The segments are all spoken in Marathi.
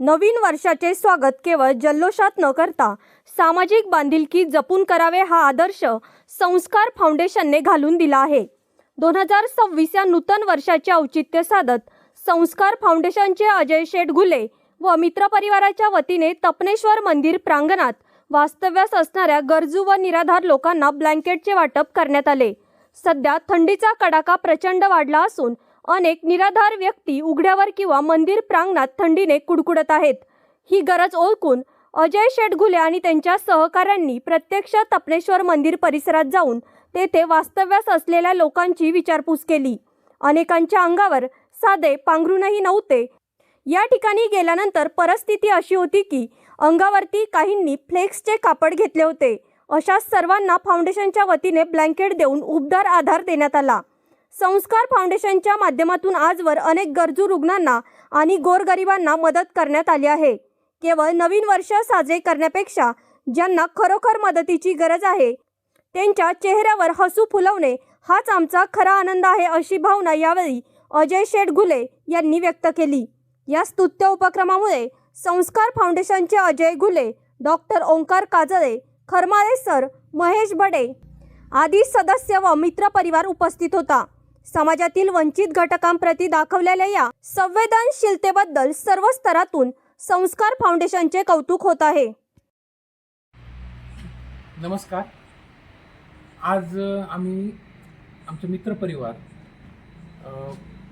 नवीन वर्षाचे स्वागत केवळ जल्लोषात न करता सामाजिक बांधिलकी जपून करावे हा आदर्श संस्कार फाउंडेशनने घालून दिला आहे। 2026 या नूतन वर्षाचे औचित्य साधत संस्कार फाउंडेशनचे अजय शेठ घुले व मित्रपरिवाराच्या वतीने तपनेश्वर मंदिर प्रांगणात वास्तव्यास असणाऱ्या गरजू व निराधार लोकांना ब्लँकेटचे वाटप करण्यात आले। सध्या थंडीचा कडाका प्रचंड वाढला असून अनेक निराधार व्यक्ती उघड्यावर किंवा मंदिर प्रांगणात थंडीने कुडकुडत आहेत। ही गरज ओळखून अजय शेठ घुले आणि त्यांच्या सहकाऱ्यांनी प्रत्यक्ष तपनेश्वर मंदिर परिसरात जाऊन तेथे वास्तव्यास असलेल्या लोकांची विचारपूस केली। अनेकांच्या अंगावर साधे पांघरूणही नव्हते। या ठिकाणी गेल्यानंतर परिस्थिती अशी होती की अंगावरती काहींनी फ्लेक्सचे कापड घेतले होते। अशा सर्वांना फाउंडेशनच्या वतीने ब्लँकेट देऊन उबदार आधार देण्यात आला। संस्कार फाउंडेशनच्या माध्यमातून आजवर अनेक गरजू रुग्णांना आणि गोरगरिबांना मदत करण्यात आली आहे। केवळ नवीन वर्ष साजरे करण्यापेक्षा ज्यांना खरोखर मदतीची गरज आहे त्यांच्या चेहऱ्यावर हसू फुलवणे हाच आमचा खरा आनंद आहे, अशी भावना यावेळी अजय शेठ घुले यांनी व्यक्त केली। या स्तुत्य उपक्रमामुळे संस्कार फाउंडेशनचे अजय घुले, डॉक्टर ओंकार काजळे, खरमाळे सर, महेश बडे आदी सदस्य व मित्रपरिवार उपस्थित होता। समाजातील वंचित घटकांप्रती दाखवलेल्या या संवेदनशीलतेबद्दल सर्व स्तरातून संस्कार फाउंडेशनचे कौतुक होत आहे। नमस्कार। आज आम्ही आमचे मित्रपरिवार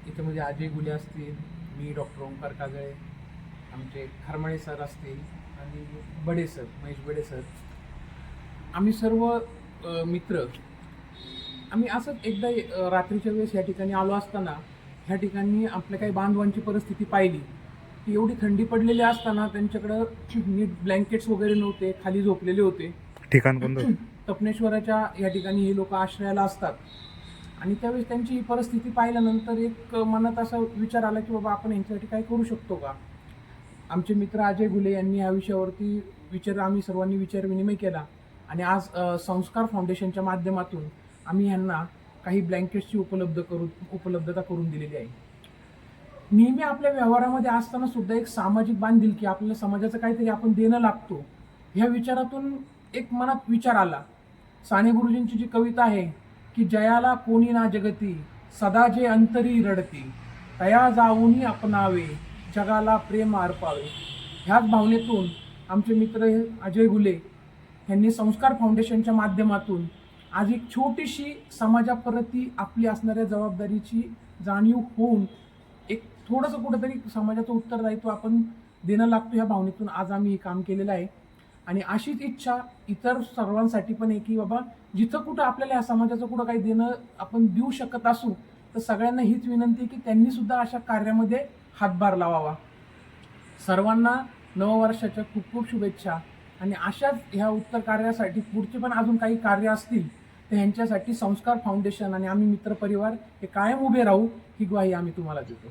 इथे म्हणजे अजय घुले असतील, मी डॉक्टर ओंकार काजळे, आमचे खरमाळे सर असतील आणि बडे सर, महेश बडे सर, आम्ही सर्व मित्र आम्ही असंच एकदा रात्रीच्या वेळेस या ठिकाणी आलो असताना ह्या ठिकाणी आपल्या काही बांधवांची परिस्थिती पाहिली की एवढी थंडी पडलेली असताना त्यांच्याकडं नीट ब्लँकेट्स वगैरे नव्हते, खाली झोपलेले होते। ठिकाण कोणतं? तपनेश्वराच्या या ठिकाणी हे लोक आश्रयाला असतात आणि त्यावेळेस त्यांची ही परिस्थिती पाहिल्यानंतर एक मनात असा विचार आला की बाबा आपण यांच्यासाठी काय करू शकतो का। आमचे मित्र अजय घुले यांनी या विषयावरती आम्ही सर्वांनी विचार विनिमय केला आणि आज संस्कार फाउंडेशनच्या माध्यमातून आम्ही ह्यांना काही ब्लँकेट्सची उपलब्धता करून दिलेली आहे। नेहमी आपल्या व्यवहारामध्ये असताना सुद्धा एक सामाजिक बांधिलकी, आपल्याला समाजाचं काहीतरी आपण देणं लागतो, ह्या विचारातून एक मनात विचार आला। साने गुरुजींची जी कविता आहे की जयाला कोणी ना जगती, सदा जे अंतरी रडती, तया जाऊनी अपनावे, जगाला प्रेम अर्पावे, ह्याच भावनेतून आमचे मित्र अजय घुले यांनी संस्कार फाउंडेशनच्या माध्यमातून आज एक छोटीशी समाजाप्रती आपली असणाऱ्या जबाबदारीची जाणीव होऊन एक थोडंसं कुठंतरी समाजाचं उत्तरदायित्व आपण देणं लागतो ह्या भावनेतून आज आम्ही हे काम केलेलं आहे। आणि अशीच इच्छा इतर सर्वांसाठी पण आहे की बाबा जिथं कुठं आपल्याला या समाजाचं कुठं काही देणं आपण देऊ शकत असू तर सगळ्यांना हीच विनंती आहे की त्यांनी सुद्धा अशा कार्यामध्ये हातभार लावावा। सर्वांना नववर्षाच्या खूप खूप शुभेच्छा आणि अशाच ह्या उत्तर कार्यासाठी पुढचे पण अजून काही कार्य असतील तर ह्यांच्यासाठी संस्कार फाउंडेशन आणि आम्ही मित्रपरिवार हे कायम उभे राहू ही ग्वाही आम्ही तुम्हाला देतो।